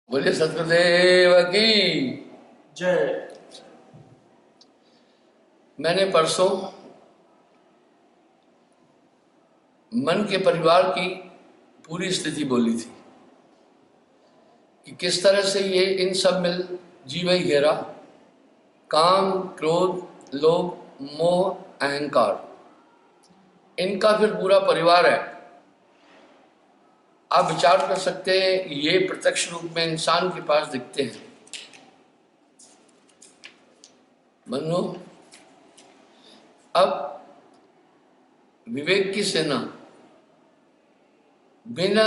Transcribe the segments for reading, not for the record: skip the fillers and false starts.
बोलिए सतगुरुदेव की जय। मैंने परसों मन के परिवार की पूरी स्थिति बोली थी कि किस तरह से ये इन सब में जीव ही घेरा, काम, क्रोध, लोभ, मोह, अहंकार, इनका फिर पूरा परिवार है। आप विचार कर सकते हैं, ये प्रत्यक्ष रूप में इंसान के पास दिखते हैं। मनो अब विवेक की सेना, बिना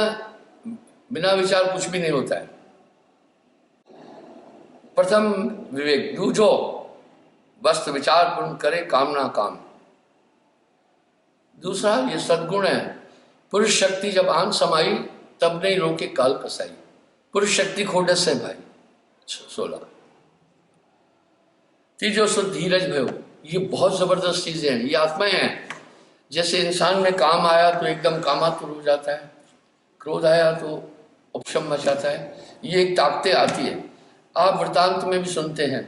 बिना विचार कुछ भी नहीं होता है। प्रथम विवेक, दूजो वस्तु विचार पूर्ण करे, कामना काम। दूसरा ये सद्गुण है, पुरुष शक्ति जब आन समाई, तब नहीं रोके काल कसाई। पुरुष शक्ति खोडस है भाई 16। तीजो सो धीरज भयो, ये बहुत जबरदस्त चीजें हैं, ये आत्माएं हैं। जैसे इंसान में काम आया तो एकदम कामातुर हो जाता है, क्रोध आया तो उपशम मचाता है, ये एक ताकतें आती है। आप वृतांत में भी सुनते हैं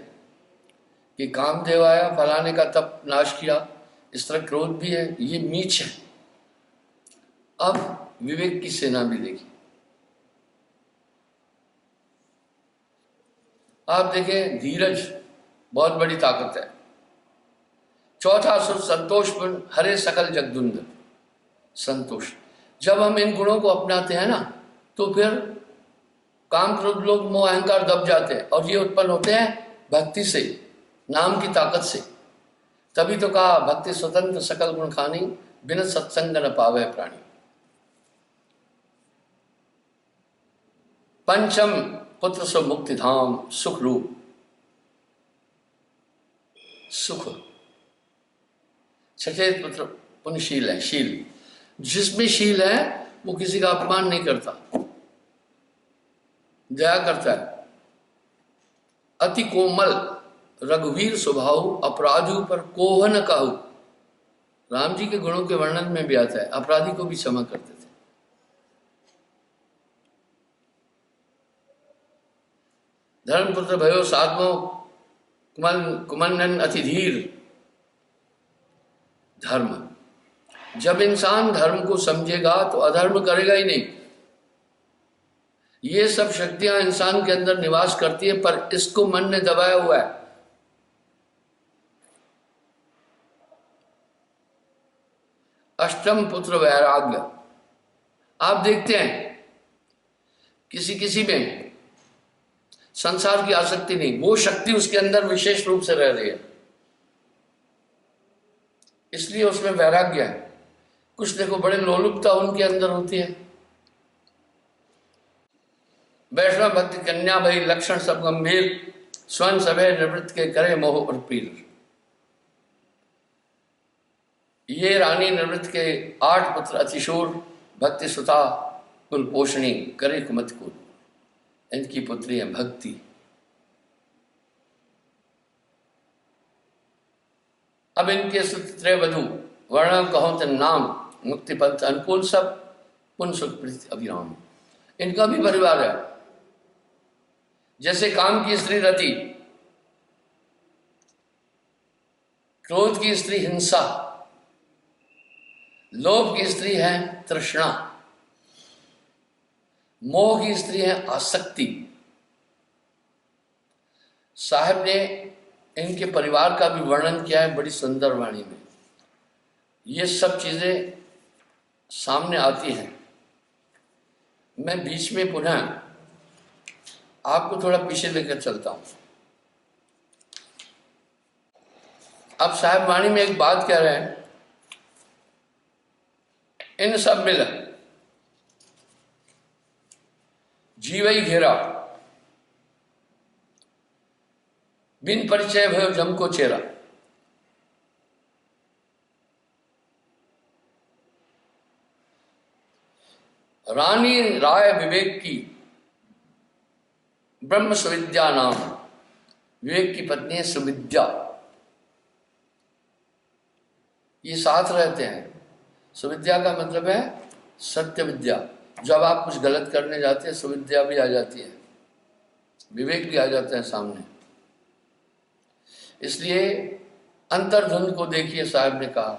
कि कामदेव आया, फलाने का तप नाश किया, इस तरह क्रोध भी है, ये नीच है। अब विवेक की सेना भी देखिए, आप देखें, धीरज बहुत बड़ी ताकत है। चौथा सुर संतोष गुण, हरे सकल जगदुंद। संतोष, जब हम इन गुणों को अपनाते हैं ना, तो फिर काम, क्रोध, लोभ, मोह, अहंकार दब जाते हैं, और ये उत्पन्न होते हैं भक्ति से, नाम की ताकत से। तभी तो कहा, भक्ति स्वतंत्र सकल गुण खानी, बिन सत्संग न पावे प्राणी। पंचम पुत्र सो मुक्ति धाम, सुख रूप सुख। छठे पुत्र पुण्यशील है, शील, जिसमें शील है वो किसी का अपमान नहीं करता, दया करता है। अति कोमल रघुवीर स्वभाव, अपराधी पर कोह न कहू। राम जी के गुणों के वर्णन में भी आता है, अपराधी को भी क्षमा करते थे। धर्मपुत्र भयो साधमो, कुमंडन अति धीर। धर्म, जब इंसान धर्म को समझेगा तो अधर्म करेगा ही नहीं। ये सब शक्तियां इंसान के अंदर निवास करती है, पर इसको मन ने दबाया हुआ है। अष्टम पुत्र वैराग्य, आप देखते हैं किसी किसी में संसार की आसक्ति नहीं, वो शक्ति उसके अंदर विशेष रूप से रह रही है, इसलिए उसमें वैराग्य है। कुछ देखो बड़े लोलुपता उनके अंदर होती है। वैष्णव भक्ति कन्या भई, लक्षण सब गंभीर, स्वयं सभे निवृत्त के करे मोह और पीर। ये रानी निवृत्त के 8 पुत्र अतिशूर, भक्ति सुता कुल पोषणी, करे कुमत कुल। इनकी पुत्री है भक्ति। अब इनके सूत्र वधु, वर्ण कहो तन नाम, मुक्ति पंथ अनुकूल सब, पुन सुख प्रीति अभिराम। इनका भी परिवार है। जैसे काम की स्त्री रति, क्रोध की स्त्री हिंसा, लोभ की स्त्री है तृष्णा, मोह की स्त्री है आसक्ति। साहब ने इनके परिवार का भी वर्णन किया है बड़ी सुंदर वाणी में। ये सब चीजें सामने आती हैं। मैं बीच में पुनः आपको थोड़ा पीछे लेकर चलता हूं। अब साहब वाणी में एक बात कह रहे हैं, इन सब मिल जीव ही घेरा, बिन परिचय भयो जम को चेरा। रानी राय विवेक की, ब्रह्म सुविद्या नाम। विवेक की पत्नी है सुविद्या, ये साथ रहते हैं। सुविद्या का मतलब है सत्य विद्या। जब आप कुछ गलत करने जाते हैं, सुविद्या भी आ जाती है। विवेक भी आ जाता है सामने। इसलिए अंतर्धुंध को देखिए, साहब ने कहा,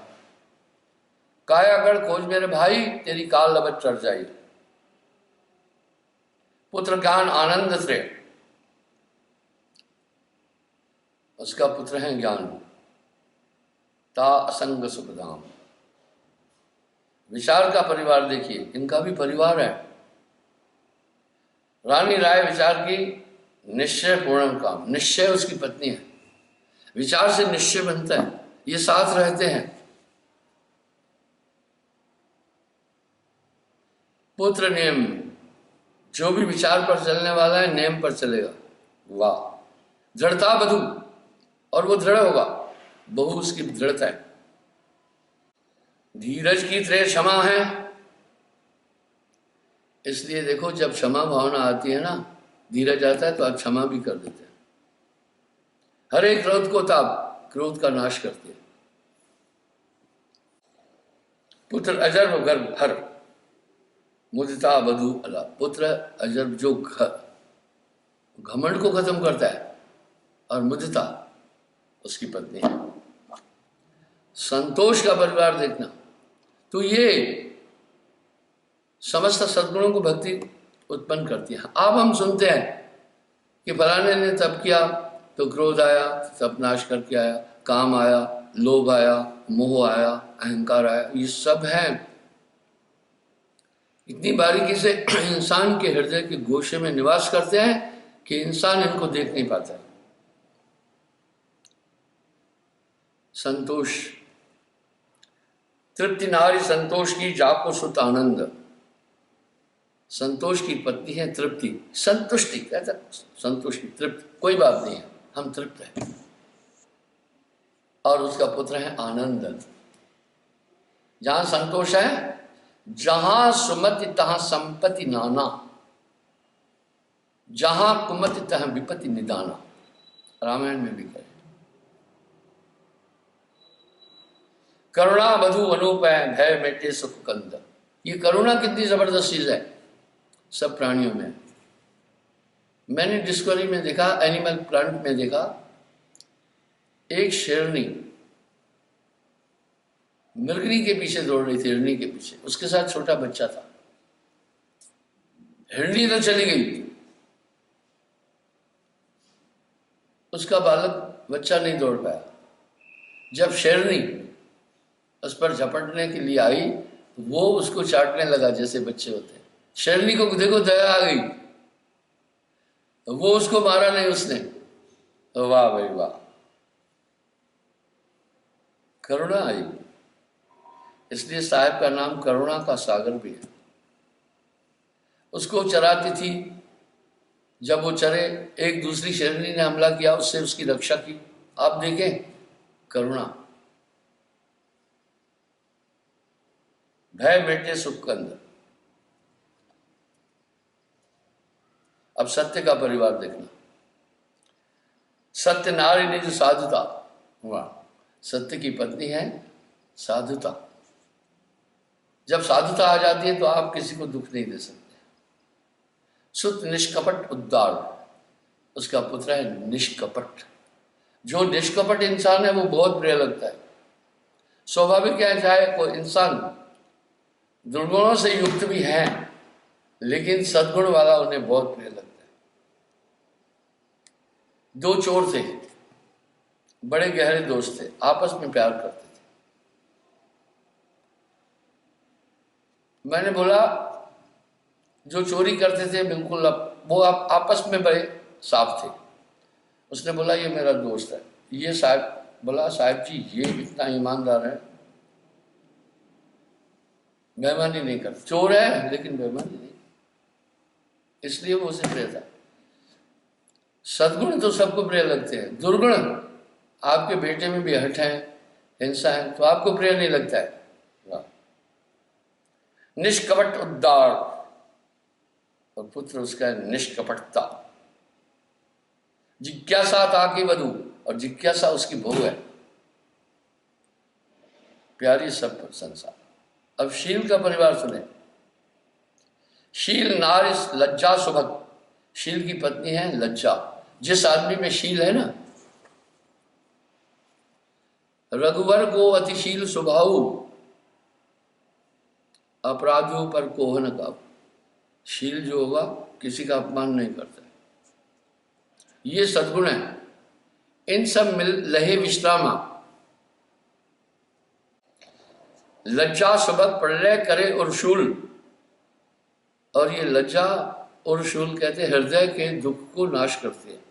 कायागढ़ खोज मेरे भाई, तेरी काल लबत चढ़ जाई। पुत्र ज्ञान आनंद से, उसका पुत्र है ज्ञान, ता असंग सुखधाम। विचार का परिवार देखिए, इनका भी परिवार है। रानी राय विचार की निश्चय पूर्ण काम, निश्चय उसकी पत्नी है, विचार से निश्चय बनता है, ये साथ रहते हैं। पुत्र नियम, जो भी विचार पर चलने वाला है नियम पर चलेगा। वाह, दृढ़ता बधू, और वो दृढ़ होगा, बहु उसकी दृढ़ता है। धीरज की तरह क्षमा है। इसलिए देखो, जब क्षमा भावना आती है ना, धीरज आता है, तो आप क्षमा भी कर देते हैं। हर एक क्रोध को ताप, क्रोध का नाश करती है। पुत्र अजर गर्भ हर, मुदिता बधू अला। पुत्र अजर, जो घमंड को खत्म करता है, और मुदिता उसकी पत्नी है। संतोष का परिवार देखना, तो ये समस्त सद्गुणों को भक्ति उत्पन्न करती है। अब हम सुनते हैं कि फलाने ने तब किया तो क्रोध आया, तब नाश करके आया, काम आया, लोभ आया, मोह आया, अहंकार आया। ये सब है, इतनी बारीकी से इंसान के हृदय के गोशे में निवास करते हैं कि इंसान इनको देख नहीं पाता। संतोष, तृप्ति नारी संतोष की, जाको सुत आनंद। संतोष की पत्नी है तृप्ति, संतुष्टि कहता, संतोष की तृप्ति, कोई बात नहीं है, हम तृप्त हैं। और उसका पुत्र है आनंद। जहां संतोष है, जहां सुमति तहां संपत्ति नाना, जहां कुमति तहां विपत्ति निदाना। रामायण में भी कहे, करुणा बधु अनूप है, भय मेटे सुख कंद। ये करुणा कितनी जबरदस्त चीज है सब प्राणियों में। मैंने डिस्कवरी में देखा, एनिमल प्लांट में देखा, एक शेरनी मृगनी के पीछे दौड़ रही थी, हिरनी के पीछे, उसके साथ छोटा बच्चा था। हिरनी तो चली गई, उसका बालक बच्चा नहीं दौड़ पाया। जब शेरनी उस पर झपटने के लिए आई, वो उसको चाटने लगा जैसे बच्चे होते हैं। शेरनी को देखो दया आ गई, वो उसको मारा नहीं उसने। वाह भाई वाह, करुणा आई। इसलिए साहब का नाम करुणा का सागर भी है। उसको चराती थी, जब वो चरे, एक दूसरी शेरनी ने हमला किया, उससे उसकी रक्षा की। आप देखें, करुणा। भय बेटे सुखकंद। अब सत्य का परिवार देखना, सत्य नारी निज साधुता। वाह, सत्य की पत्नी है साधुता। जब साधुता आ जाती है तो आप किसी को दुख नहीं दे सकते। सुत निष्कपट उद्दार, उसका पुत्र है निष्कपट। जो निष्कपट इंसान है वो बहुत प्रिय लगता है। स्वाभाविक है, चाहे कोई इंसान दुर्गुणों से युक्त भी है, लेकिन सद्गुण वाला उन्हें बहुत प्रिय लगता है। दो चोर थे, बड़े गहरे दोस्त थे, आपस में प्यार करते थे। मैंने बोला, जो चोरी करते थे बिल्कुल वो आपस में बड़े साफ थे। उसने बोला, ये मेरा दोस्त है। ये साहब बोला, साहब जी ये इतना ईमानदार है, बेईमानी नहीं करता, चोर है लेकिन बेईमानी नहीं, इसलिए वो उसे प्रिय था। सद्गुण तो सबको प्रिय लगते हैं, दुर्गुण आपके बेटे में भी हठ है, हिंसा है, तो आपको प्रिय नहीं लगता है। निष्कपट उद्दार, और पुत्र उसका है निष्कपटता। जिज्ञासा ताकि वधु, और जिज्ञासा उसकी बहू है। प्यारी सब संसार। अब शील का परिवार सुने। शील नारी लज्जा सुभग, शील की पत्नी है लज्जा। जिस आदमी में शील है ना, रघुवर को अतिशील स्वभाव, अपराधियों पर कोहन का। शील जो होगा किसी का अपमान नहीं करता, ये सद्गुण है। इन सब मिल लहे विश्रामा, लज्जा सबक प्रलय करे और शूल। और ये लज्जा और शूल कहते हैं हृदय के दुख को नाश करते हैं।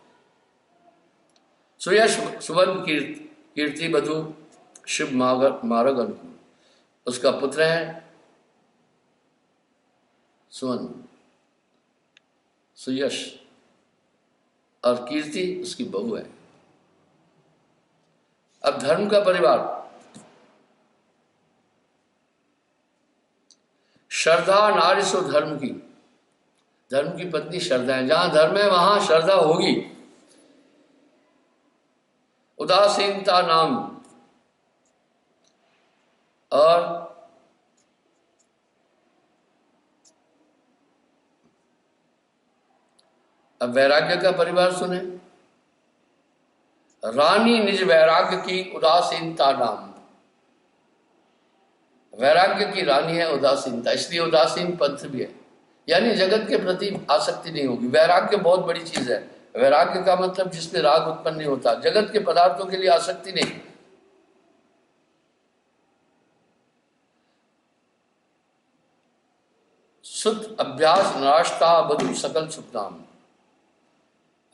सुयश सुवन कीर्ति बधु शिव मार्ग अनुकूल। उसका पुत्र है सुवन, सुयश, और कीर्ति उसकी बहू है। अब धर्म का परिवार, श्रद्धा नारी सो धर्म की। धर्म की पत्नी श्रद्धा है, जहां धर्म है वहां श्रद्धा होगी। उदासीनता नाम, और अब वैराग्य का परिवार सुने। रानी निज वैराग्य की उदासीनता नाम। वैराग्य की रानी है उदासीनता, इसलिए उदासीन पंथ भी है, यानी जगत के प्रति आसक्ति नहीं होगी। वैराग्य बहुत बड़ी चीज है। वैराग्य का मतलब जिसमें राग उत्पन्न नहीं होता, जगत के पदार्थों के लिए आसक्ति नहीं। शुद्ध अभ्यास नाशता बधु सकल सुखनाम,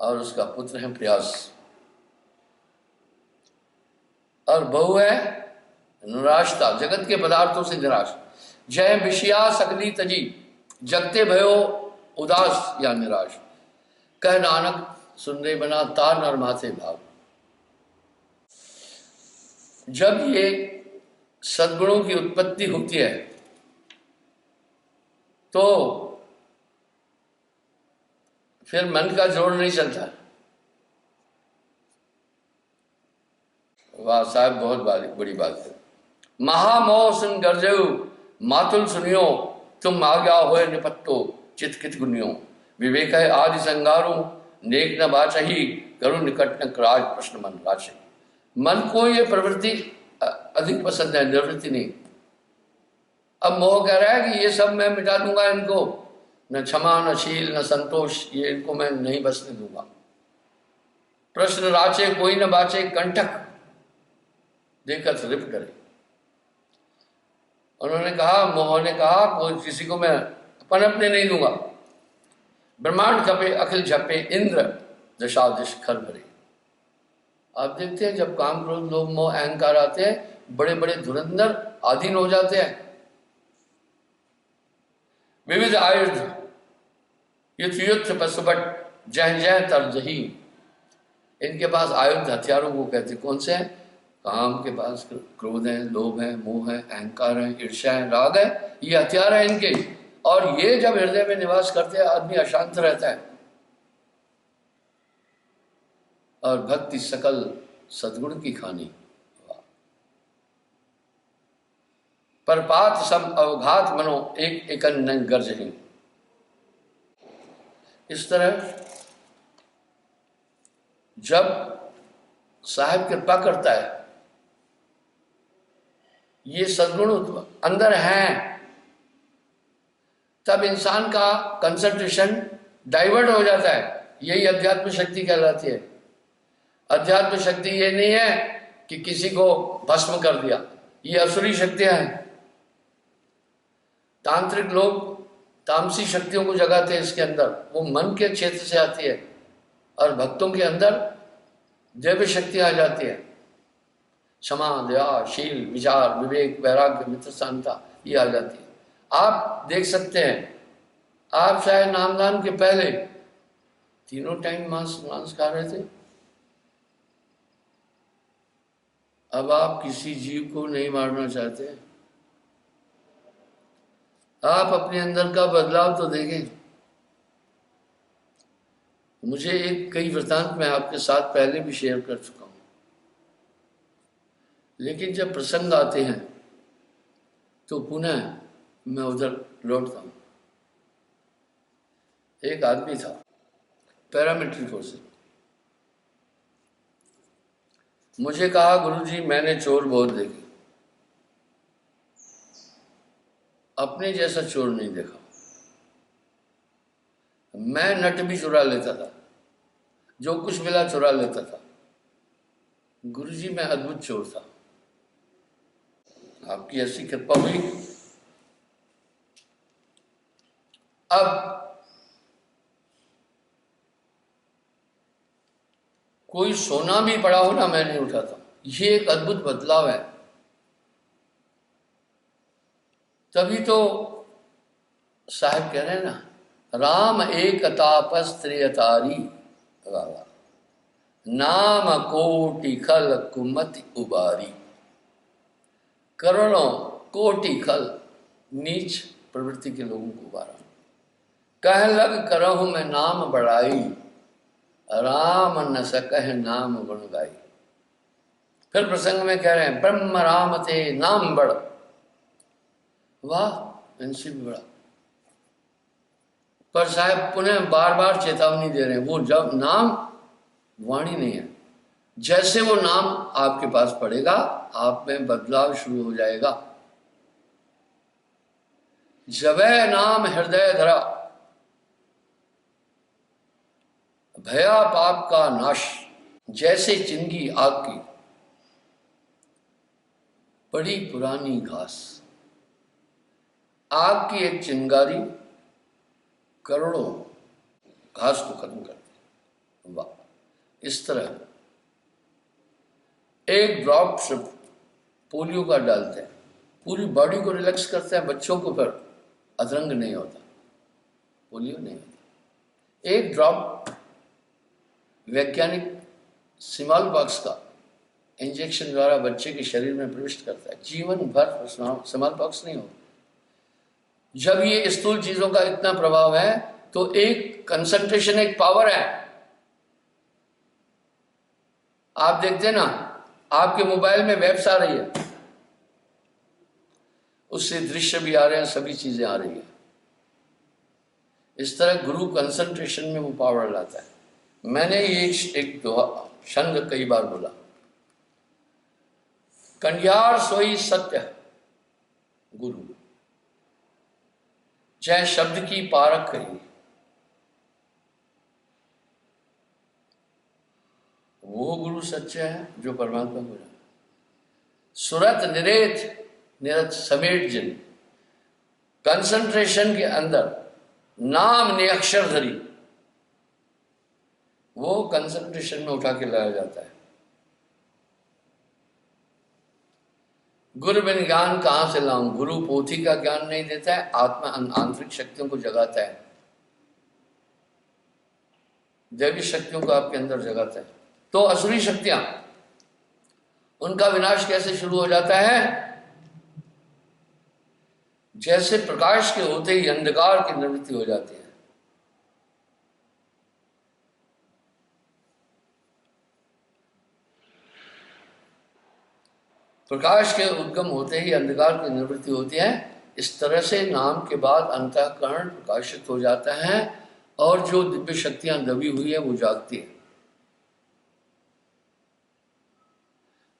और उसका पुत्र है प्रयास, और बहू है निराशता, जगत के पदार्थों से निराश। जय विषया सकली तजी, जगते भयो उदास या निराश। कह नानक सुनने बना तार नर माथे भाव। जब ये सद्गुणों की उत्पत्ति होती है तो फिर मन का जोड़ नहीं चलता। वाह साहब, बहुत बड़ी बात है। महामोह सुन गर्जऊ मातुल सुनियो, तुम आज्ञा होए निपत्तो चित कित गुनियो। विवेक है आदि संगारू नेक न बाचही, करुण निकट न राज प्रश्न मन राशि। मन को ये प्रवृत्ति अधिक पसंद है, निवृत्ति नहीं। अब मोह कह रहा है कि ये सब मैं मिटा दूंगा, इनको न क्षमा न शील न संतोष, ये इनको मैं नहीं बसने दूंगा। प्रश्न राचे कोई न बाचे, कंटक देकर रिप करे। उन्होंने कहा, मोह ने कहा, कोई किसी को मैं पनपने नहीं दूंगा। ब्रह्मांड कपे अखिल झपे, इंद्र दशादिश खर भरे। आप देखते हैं जब काम क्रोध लोभ मोह अहंकार आते हैं, बड़े बड़े धुरंधर अधीन हो जाते हैं। विविध आयुध युद्ध पशुपट जय जय तरजही। इनके पास आयुध हथियारों को कहते कौन से हैं? काम के पास क्रोध है, लोभ है, मोह है, अहंकार है, ईर्ष्या है, राग है, ये हथियार है इनके। और ये जब हृदय में निवास करते हैं आदमी अशांत रहता है। और भक्ति सकल सद्गुण की खानी। परपात सब अवघात मनो एक एकन गर्जही। इस तरह जब साहिब कृपा करता है, ये सद्गुण अंदर हैं, तब इंसान का कंसंट्रेशन डाइवर्ट हो जाता है। यही अध्यात्म शक्ति कहलाती है। अध्यात्म शक्ति ये नहीं है कि किसी को भस्म कर दिया, ये असुरी शक्तियां हैं। तांत्रिक लोग तामसी शक्तियों को जगाते हैं इसके अंदर, वो मन के क्षेत्र से आती है। और भक्तों के अंदर दिव्य शक्ति आ जाती है। क्षमा, दया, शील, विचार, विवेक, वैराग्य, मित्र शांता, ये आ जाती है। आप देख सकते हैं, आप शायद नामदान के पहले तीनों टाइम मांस खा रहे थे। अब आप किसी जीव को नहीं मारना चाहते। आप अपने अंदर का बदलाव तो देखें। मुझे एक कई वृतांत मैं आपके साथ पहले भी शेयर कर चुका हूं, लेकिन जब प्रसंग आते हैं तो पुनः मैं उधर लौटता हूं। एक आदमी था, पैरामिलिट्री फोर्सेस। मुझे कहा गुरुजी मैंने चोर बहुत देखे, अपने जैसा चोर नहीं देखा। मैं नट भी चुरा लेता था, जो कुछ मिला चुरा लेता था। गुरुजी मैं अद्भुत चोर था, आपकी ऐसी कृपा हुई। अब कोई सोना भी पड़ा हो ना, मैं नहीं उठाता। ये एक अद्भुत बदलाव है। तभी तो साहब कह रहे हैं ना, राम एक तापस त्रियतारी, नाम कोटि खल कुमति उबारी। करोड़ों कोटि खल नीच प्रवृत्ति के लोगों को उबारा। कह लग करहु मैं नाम बढ़ाई, राम न सकह नाम गुण गाई। फिर प्रसंग में कह रहे हैं ब्रह्म राम ते नाम बड़। वाह, इनसे भी बड़ा। पर साहब पुनः बार बार चेतावनी दे रहे हैं, वो जब नाम वाणी नहीं है, जैसे वो नाम आपके पास पड़ेगा आप में बदलाव शुरू हो जाएगा। जबै नाम हृदय धरा, भया पाप का नाश। जैसे चिंगी आग की बड़ी पुरानी घास, आग की एक चिंगारी करोड़ों घास को खत्म कर दी। वाह, इस तरह एक ड्रॉप सिर्फ पोलियो का डालते हैं, पूरी बॉडी को रिलैक्स करते हैं, बच्चों को फिर अधरंग नहीं होता, पोलियो नहीं होता। एक ड्रॉप वैज्ञानिक स्मॉल पॉक्स का इंजेक्शन द्वारा बच्चे के शरीर में प्रविष्ट करता है, जीवन भर स्मॉल पॉक्स नहीं होता। जब ये स्थूल चीजों का इतना प्रभाव है तो एक कंसंट्रेशन, एक पावर है। आप देखते ना, आपके मोबाइल में वेब्स आ रही है, उससे दृश्य भी आ रहे हैं, सभी चीजें आ रही है। इस तरह गुरु कंसंट्रेशन में वो पावर लाता है। मैंने ये एक छंद कई बार बोला, कंडियार सोई सत्य गुरु, जय शब्द की पारक कही। वो गुरु सच्चा है जो परमात्मा को जाने। सुरत निरेत निरत समेट जिन, कंसंट्रेशन के अंदर नाम ने अक्षर धरी, वो कंसंट्रेशन में उठा के लाया जाता है। गुरु बिन ज्ञान कहां से लाऊं, गुरु पोथी का ज्ञान नहीं देता है, आत्मा आंतरिक शक्तियों को जगाता है, दैवी शक्तियों को आपके अंदर जगाता है। तो असुरी शक्तियां, उनका विनाश कैसे शुरू हो जाता है? जैसे प्रकाश के होते ही अंधकार की निवृत्ति हो जाती है। प्रकाश के उद्गम होते ही अंधकार की निवृत्ति होती है। इस तरह से नाम के बाद अंतःकरण प्रकाशित हो जाता है और जो दिव्य शक्तियां दबी हुई है वो जागती है।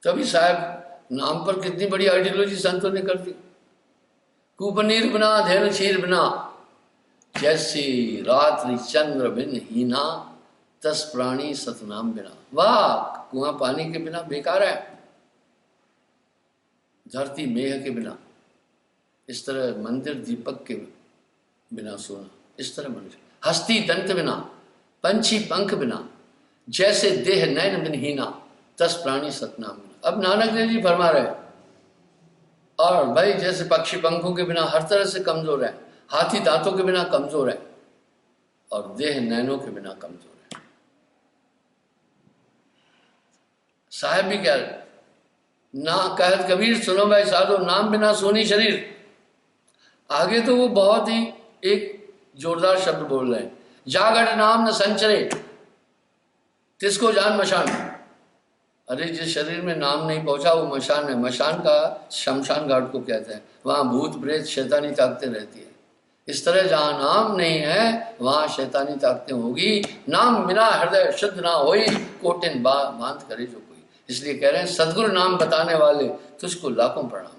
तभी साहब नाम पर कितनी बड़ी आइडियोलॉजी संतों ने कर दी। कुपनीर बिना धैर्य क्षीर बिना, जैसे रात्रि चंद्र बिन हीना, तस प्राणी सतनाम बिना। वाह, कुआं पानी के बिना बेकार है, धरती मेह के बिना, इस तरह मंदिर दीपक के बिना सोना, इस तरह मनुष्य हस्ती दंत बिना, पंछी पंख बिना, जैसे देह नयन बिन हीना, तस प्राणी सतनाम बिना। अब नानक देव जी फरमा रहे, और भाई जैसे पक्षी पंखों के बिना हर तरह से कमजोर है, हाथी दांतों के बिना कमजोर है, और देह नैनों के बिना कमजोर है। साहब भी कह रहे, ना कहत कबीर सुनो भाई साधो, नाम बिना सोनी शरीर। आगे तो वो बहुत ही एक जोरदार शब्द बोल रहे हैं, जागट नाम न संचरे, तिसको जान मशान। अरे जिस शरीर में नाम नहीं पहुंचा वो मशान है। मशान का शमशान घाट को कहते हैं, वहां भूत प्रेत शैतानी ताकतें रहती है। इस तरह जहां नाम नहीं है वहां शैतानी ताकतें होगी। नाम बिना हृदय शुद्ध ना होई, कोटिन बांध करे जो कोई। इसलिए कह रहे हैं सदगुरु नाम बताने वाले तुझको लाखों प्रणाम।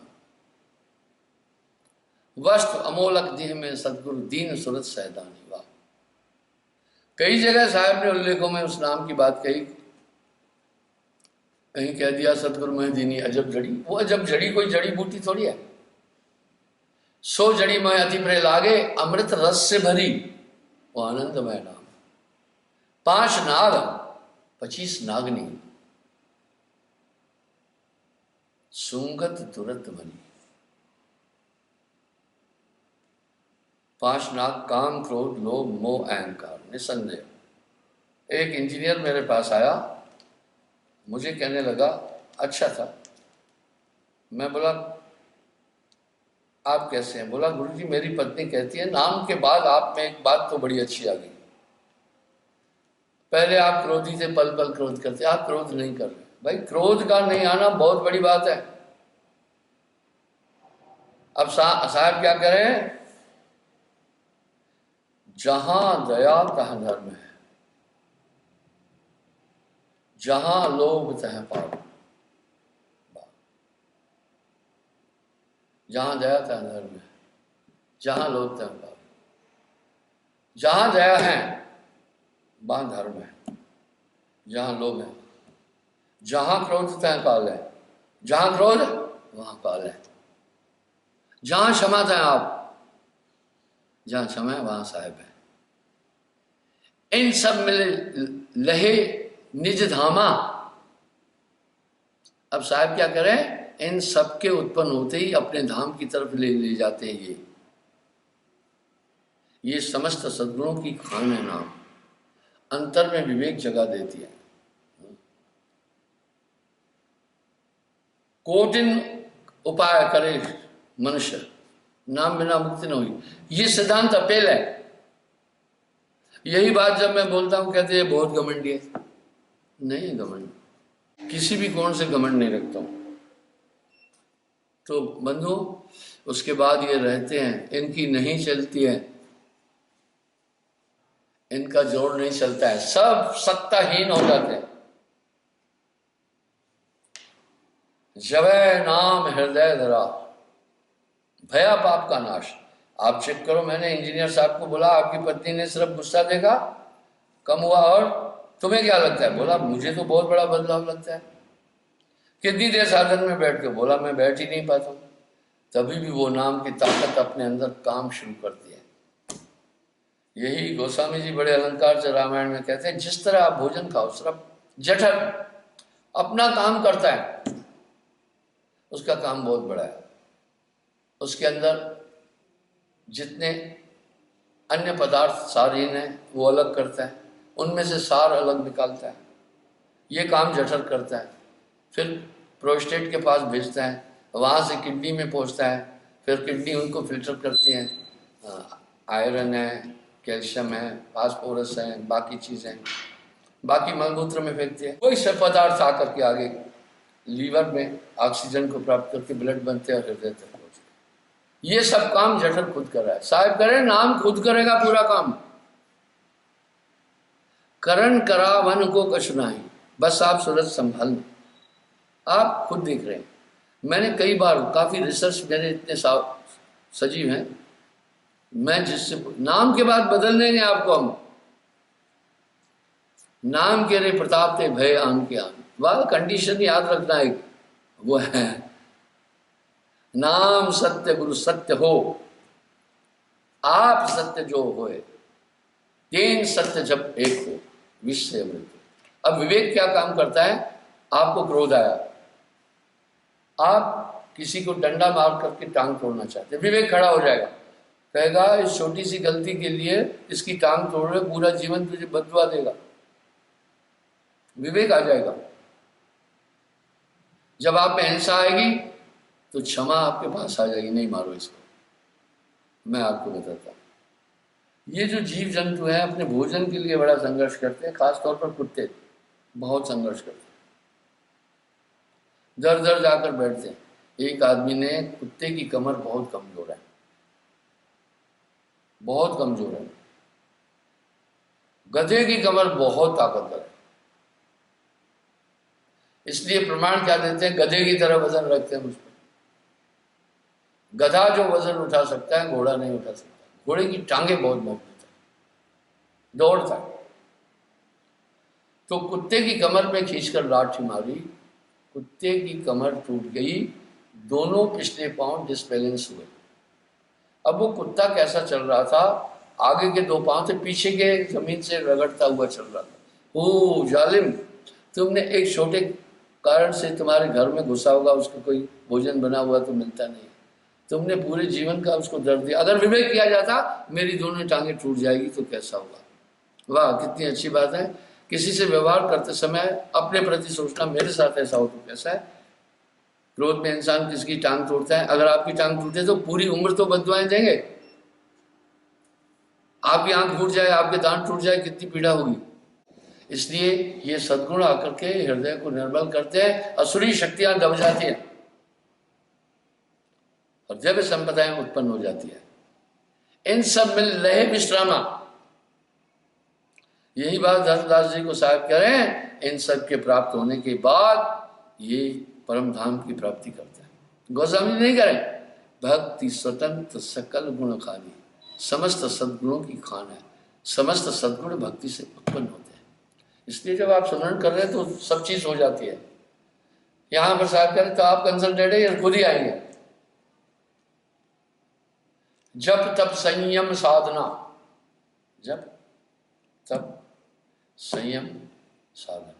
वस्त्र अमोलक देह में सदगुरु दीन सुरत सैदानी। वाह, कई जगह साहब ने उल्लेखों में उस नाम की बात कही। कहीं कह दिया सदगुरु में दीनी अजब जड़ी। वो अजब जड़ी कोई जड़ी बूटी थोड़ी है। 100 जड़ी में अति प्रे लागे, अमृत रस से भरी वो आनंदमय नाम। 5 नाग 25 नागनी, सुंगत तुरत बनी। 5 नाग काम क्रोध लोभ मोह अहंकार निसंदेह। एक इंजीनियर मेरे पास आया, मुझे कहने लगा अच्छा था। मैं बोला आप कैसे हैं? बोला गुरुजी मेरी पत्नी कहती है नाम के बाद आप में एक बात तो बड़ी अच्छी आ गई। पहले आप क्रोधी थे, पल पल क्रोध करते, आप क्रोध नहीं कर रहे। भाई क्रोध का नहीं आना बहुत बड़ी बात है। अब साहब क्या करें? जहां दया तहाँ धर्म है, जहां लोभ तहाँ पाप। जहां दया तहाँ धर्म है, जहां लोभ तहाँ पाप। जहां दया है वहां धर्म है, जहां लोभ है। जहां क्रोध तहाँ काल है, जहां क्रोध वहां काल है। जहां क्षमा तहाँ आप, जहां क्षमा है वहां साहिब है। इन सब मिले लहे निज धामा। अब साहब क्या करें? इन सब के उत्पन्न होते ही अपने धाम की तरफ ले जाते हैं। ये समस्त सद्गुणों की खान है नाम, अंतर में विवेक जगा देती है। कोटिन उपाय करे मनुष्य, नाम बिना मुक्ति न हुई। ये सिद्धांत अपेल है। यही बात जब मैं बोलता हूं कहते हैं बहुत घमंडी है। नहीं घमंड, किसी भी कोण से घमंड नहीं रखता हूं। तो बंधु उसके बाद ये रहते हैं, इनकी नहीं चलती है, इनका जोर नहीं चलता है, सब सत्ताहीन हो जाते हैं। जबै नाम हृदय धरा भया पाप का नाश। आप चेक करो, मैंने इंजीनियर साहब को बोला आपकी पत्नी ने सिर्फ गुस्सा देखा कम हुआ, और तुम्हें क्या लगता है? बोला मुझे तो बहुत बड़ा बदलाव लगता है। कितनी देर साधन में बैठ के? बोला मैं बैठ ही नहीं पाता हूं। तभी भी वो नाम की ताकत अपने अंदर काम शुरू करती है। यही गोस्वामी जी बड़े अलंकार से रामायण में कहते हैं, जिस तरह आप भोजन खाओ, सिर्फ जठर अपना काम करता है, उसका काम बहुत बड़ा है। उसके अंदर जितने अन्य पदार्थ सारहीन है वो अलग करता है, उनमें से सार अलग निकालता है। ये काम जठर करता है, फिर प्रोस्टेट के पास भेजता है, वहाँ से किडनी में पहुँचता है, फिर किडनी उनको फिल्टर करती है। आयरन है, कैल्शियम है, फास्फोरस है, बाकी चीज़ें, बाकी मलमूत्र में फेंकते हैं। कोई सब पदार्थ आकर के आगे लीवर में ऑक्सीजन को प्राप्त करके ब्लड बनते हैं और हृदय तक पहुँचते हैं। ये सब काम जठर खुद कर रहा है। साहब करें नाम खुद करेगा पूरा काम। करण करा वन को कछु नहीं, बस आप सूरत संभाल, आप खुद देख रहे हैं। मैंने कई बार काफ़ी रिसर्च मेरे इतने सजीव हैं, मैं जिससे नाम के बाद बदल देंगे आपको हम। नाम के रे प्रताप ते भय आन के आन। वह कंडीशन याद रखना है, वो है नाम सत्य गुरु सत्य हो, आप सत्य जो होए, तीन सत्य जब एक हो, विश्व से अमृत। अब विवेक क्या काम करता है? आपको क्रोध आया, आप किसी को डंडा मार करके टांग तोड़ना चाहते, विवेक खड़ा हो जाएगा, कहेगा इस छोटी सी गलती के लिए इसकी टांग तोड़ रहे, पूरा जीवन तुझे बददुआ देगा। विवेक आ जाएगा। जब आप में हिंसा आएगी तो क्षमा आपके पास आ जाएगी, नहीं मारो इसको। मैं आपको बताता हूँ, ये जो जीव जंतु हैं अपने भोजन के लिए बड़ा संघर्ष करते हैं, खासतौर पर कुत्ते बहुत संघर्ष करते हैं, दर दर जाकर बैठते हैं। एक आदमी ने कुत्ते की कमर बहुत कमजोर है, बहुत कमजोर है। गधे की कमर बहुत ताकतवर है, इसलिए प्रमाण क्या देते हैं, गधे की तरह वजन रखते हैं मुझ पर। गधा जो वजन उठा सकता है घोड़ा नहीं उठा सकता। घोड़े की टांगें बहुत मजबूत है, दौड़ता है। तो कुत्ते की कमर में खींचकर लाठी मारी, कुत्ते की कमर टूट गई, दोनों पिछले पांव डिसबैलेंस हुए। अब वो कुत्ता कैसा चल रहा था, आगे के 2 पांव थे, पीछे के जमीन से रगड़ता हुआ चल रहा था। ओ जालिम, तुमने एक छोटे कारण से तुम्हारे घर में घुसा होगा, उसको कोई भोजन बना हुआ तो मिलता नहीं, तुमने पूरे जीवन का उसको दर्द दिया। अगर विवेक किया जाता मेरी दोनों टांगें टूट जाएगी तो कैसा होगा। वाह, कितनी अच्छी बात है। किसी से व्यवहार करते समय अपने प्रति सोचना, मेरे साथ ऐसा हो तो कैसा है। क्रोध में इंसान किसकी टांग तोड़ता है, अगर आपकी टांग टूटे तो पूरी उम्र तो बददुआएं देंगे। आपकी आंख फूट जाए, आपके दांत टूट जाए, कितनी पीड़ा होगी। इसलिए ये सद्गुण आकर के हृदय को निर्मल करते हैं, असुरी शक्तियां दब जाती हैं और दिव्य संपदाएं उत्पन्न हो जाती है। इन सब में लहे विश्रामा, यही बात धर्मदास जी को साहब कह रहे हैं, इन सब के प्राप्त होने के बाद ये परम धाम की प्राप्ति करते हैं। गोस्वामी नहीं करें, भक्ति स्वतंत्र सकल गुण खानी, समस्त सद्गुणों की खान है, समस्त सद्गुण भक्ति से उत्पन्न होते हैं। इसलिए जब आप स्मरण कर रहे हैं तो सब चीज हो जाती है। यहां पर साहब करें तो आप कंसल्टेड है, खुद ही आएंगे। जप तप संयम साधना, जप तप संयम साधन,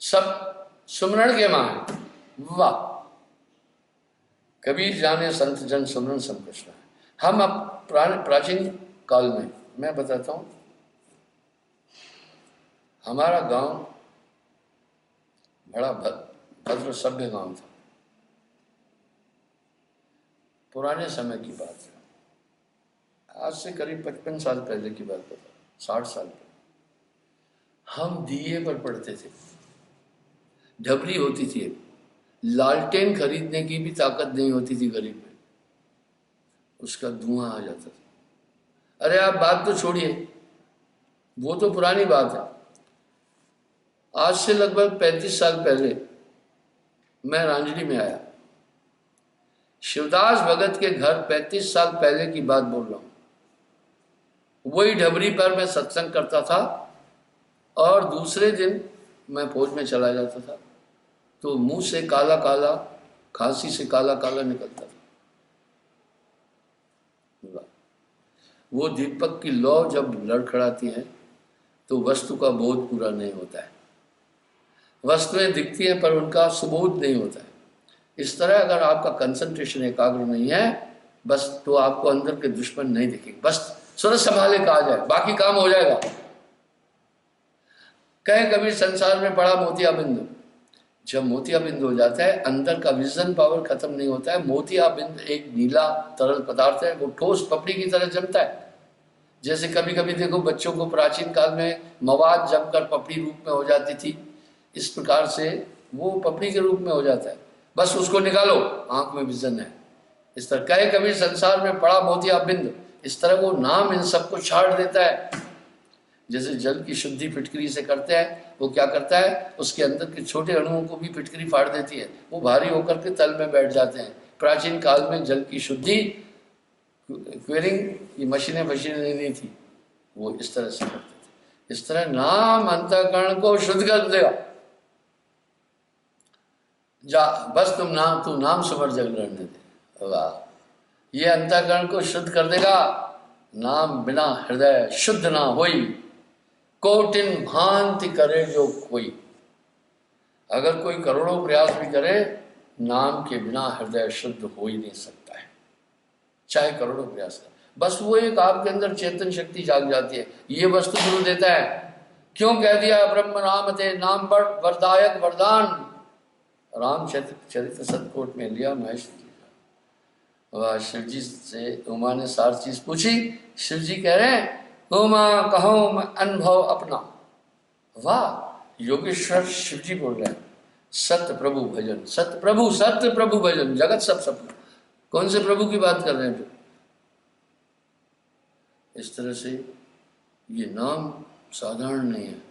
सब सुमरण के मां है। वाह, कबीर जाने संत जन सुमरण संकृष्ण है। हम अब प्राचीन काल में, मैं बताता हूं, हमारा गांव बड़ा भद्र सभ्य गांव था। पुराने समय की बात है, आज से करीब 55 साल पहले की बात बता, 60 साल पहले। हम दिए पर पढ़ते थे, ढबरी होती थी, लालटेन खरीदने की भी ताकत नहीं होती थी गरीब में, उसका धुआं आ जाता था। अरे आप बात तो छोड़िए, वो तो पुरानी बात है। आज से लगभग 35 साल पहले मैं रांजड़ी में आया। शिवदास भगत के घर 35 साल पहले की बात बोल रहा हूं। वही ढबरी पर मैं सत्संग करता था और दूसरे दिन मैं फौज में चला जाता था, तो मुंह से काला काला, खांसी से काला काला निकलता था। वो दीपक की लौ जब लड़खड़ाती है तो वस्तु का बोध पूरा नहीं होता है। वस्तुएं दिखती हैं पर उनका सुबोध नहीं होता है। इस तरह अगर आपका कंसंट्रेशन एकाग्र नहीं है बस, तो आपको अंदर के दुश्मन नहीं दिखेंगे। बस सूरज संभाले कहा जाए, बाकी काम हो जाएगा। कहे कबीर संसार में पड़ा मोतियाबिंद, जब मोतियाबिंद हो जाता है अंदर का विजन पावर खत्म नहीं होता है। मोतियाबिंद एक नीला तरल पदार्थ है, वो ठोस पपड़ी की तरह जमता है। जैसे कभी कभी देखो बच्चों को प्राचीन काल में मवाद जमकर पपड़ी रूप में हो जाती थी, इस प्रकार से वो पपड़ी के रूप में हो जाता है। बस उसको निकालो, आंख में विजन है। इस तरह कहे कबीर संसार में पड़ा मोतियाबिंद, इस तरह वो नाम इन सबको छाड़ देता है। जैसे जल की शुद्धि फिटकरी से करते हैं, वो क्या करता है, उसके अंदर के छोटे अणुओं को भी फिटकरी फाड़ देती है, वो भारी होकर के तल में बैठ जाते हैं। प्राचीन काल में जल की शुद्धि क्वेरिंग की मशीनें नहीं थी, वो इस तरह से करते थे। इस तरह नाम अंतःकरण को शुद्ध कर देगा। जा बस तू नाम सुमर जग रहने दे। वाह, ये अंतःकरण को शुद्ध कर देगा। नाम बिना हृदय शुद्ध ना होई, कोटिन भांति करे जो कोई। अगर कोई करोड़ों प्रयास भी करे, नाम के बिना हृदय शुद्ध हो ही नहीं सकता है, चाहे करोड़ों प्रयास करे। बस वो एक आपके अंदर चेतन शक्ति जाग जाती है। ये वस्तु गुरु देता है। क्यों कह दिया ब्रह्म नाम ते, नाम बड़ वरदायक वरदान। रामचरित सतकोट में लिया महेश जी का। वह शिव जी से उमा ने सारी चीज पूछी, शिव जी कह रहे हैं उमा कहो मैं अनुभव अपना। वाह, योगेश्वर शिव जी बोल रहे हैं सत्य प्रभु भजन, सत्य प्रभु भजन, जगत सब सपना। कौन से प्रभु की बात कर रहे हैं? इस तरह से ये नाम साधारण नहीं है।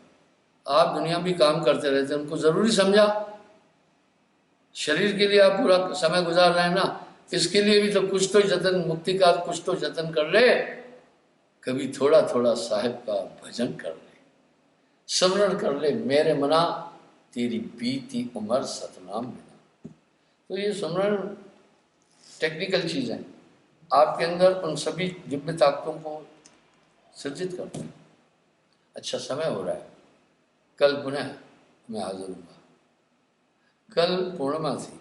आप दुनिया भी काम करते रहते हैं, उनको ज़रूरी समझा। शरीर के लिए आप पूरा समय गुजार रहे हैं ना, इसके लिए भी तो कुछ तो जतन, मुक्ति का कुछ तो जतन कर ले। कभी थोड़ा थोड़ा साहिब का भजन कर ले, स्मरण कर ले, मेरे मना तेरी बीती उम्र सतनाम बिना। तो ये स्मरण टेक्निकल चीज़ है, आपके अंदर उन सभी दिव्य ताकतों को सृजित करते हैं। अच्छा, समय हो रहा है, कल पुनः मैं हाजिर हूँगा। कल पूर्णिमा थी,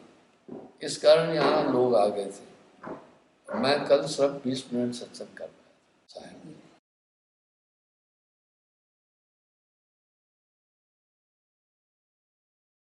इस कारण यहाँ लोग आ गए थे। मैं कल सिर्फ 20 मिनट सत्संग कर पाया था।